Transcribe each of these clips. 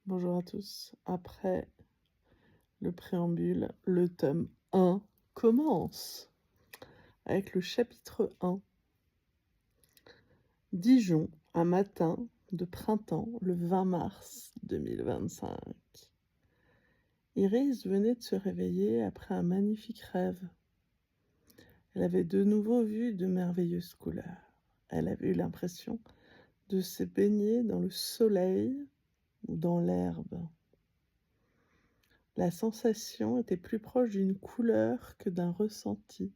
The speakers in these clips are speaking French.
Bonjour à tous. Après le préambule, le tome 1 commence avec le chapitre 1. Dijon, un matin de printemps, le 20 mars 2025. Iris venait de se réveiller après un magnifique rêve. Elle avait de nouveau vu de merveilleuses couleurs. Elle avait eu l'impression de se baigner dans le soleil ou dans l'herbe. La sensation était plus proche d'une couleur que d'un ressenti.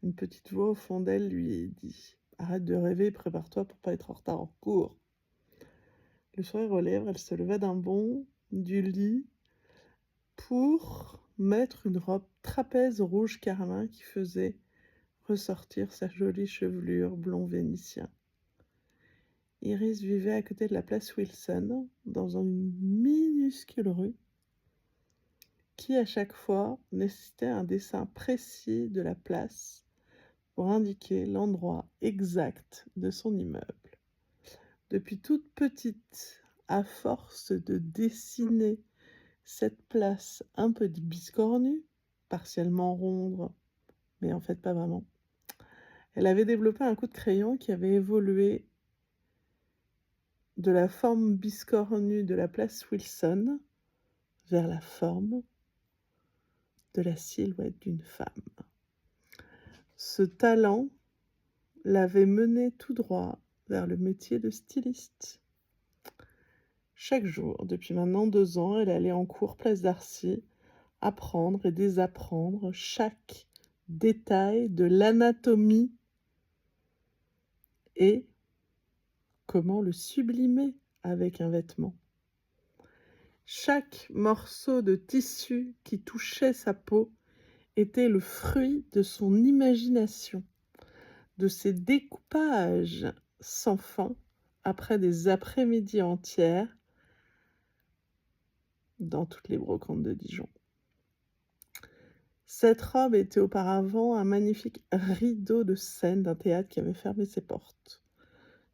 Une petite voix au fond d'elle lui dit « Arrête de rêver, prépare-toi pour pas être en retard en cours. » Le sourire aux lèvres, elle se leva d'un bond du lit pour mettre une robe trapèze rouge carmin qui faisait ressortir sa jolie chevelure blond vénitien. Iris vivait à côté de la place Wilson, dans une minuscule rue, qui à chaque fois nécessitait un dessin précis de la place pour indiquer l'endroit exact de son immeuble. Depuis toute petite, à force de dessiner cette place un peu biscornue, partiellement ronde, mais en fait pas vraiment, elle avait développé un coup de crayon qui avait évolué de la forme biscornue de la place Wilson vers la forme de la silhouette d'une femme. Ce talent l'avait menée tout droit vers le métier de styliste. Chaque jour, depuis maintenant 2 ans, elle allait en cours place d'Arcy, apprendre et désapprendre chaque détail de l'anatomie et comment le sublimer avec un vêtement. Chaque morceau de tissu qui touchait sa peau était le fruit de son imagination, de ses découpages sans fin après des après-midi entières dans toutes les brocantes de Dijon. Cette robe était auparavant un magnifique rideau de scène d'un théâtre qui avait fermé ses portes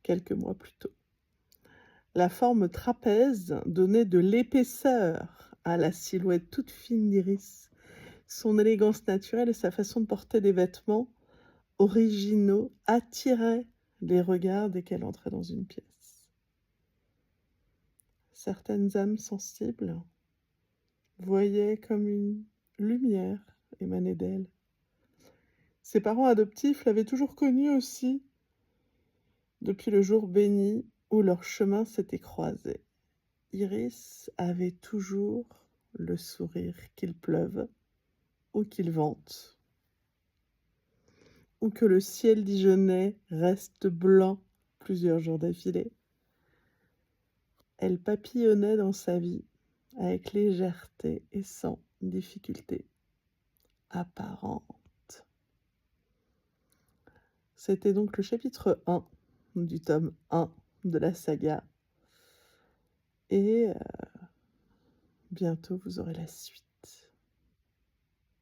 quelques mois plus tôt. La forme trapèze donnait de l'épaisseur à la silhouette toute fine d'Iris. Son élégance naturelle et sa façon de porter des vêtements originaux attiraient les regards dès qu'elle entrait dans une pièce. Certaines âmes sensibles voyaient comme une lumière émaner d'elle. Ses parents adoptifs l'avaient toujours connue aussi, depuis le jour béni où leurs chemins s'étaient croisés. Iris avait toujours le sourire qu'il pleuve ou qu'il vente, ou que le ciel dijonnais reste blanc plusieurs jours d'affilée. Elle papillonnait dans sa vie avec légèreté et sans difficulté apparente. C'était donc le chapitre 1 du tome 1 de la saga. Et bientôt, vous aurez la suite.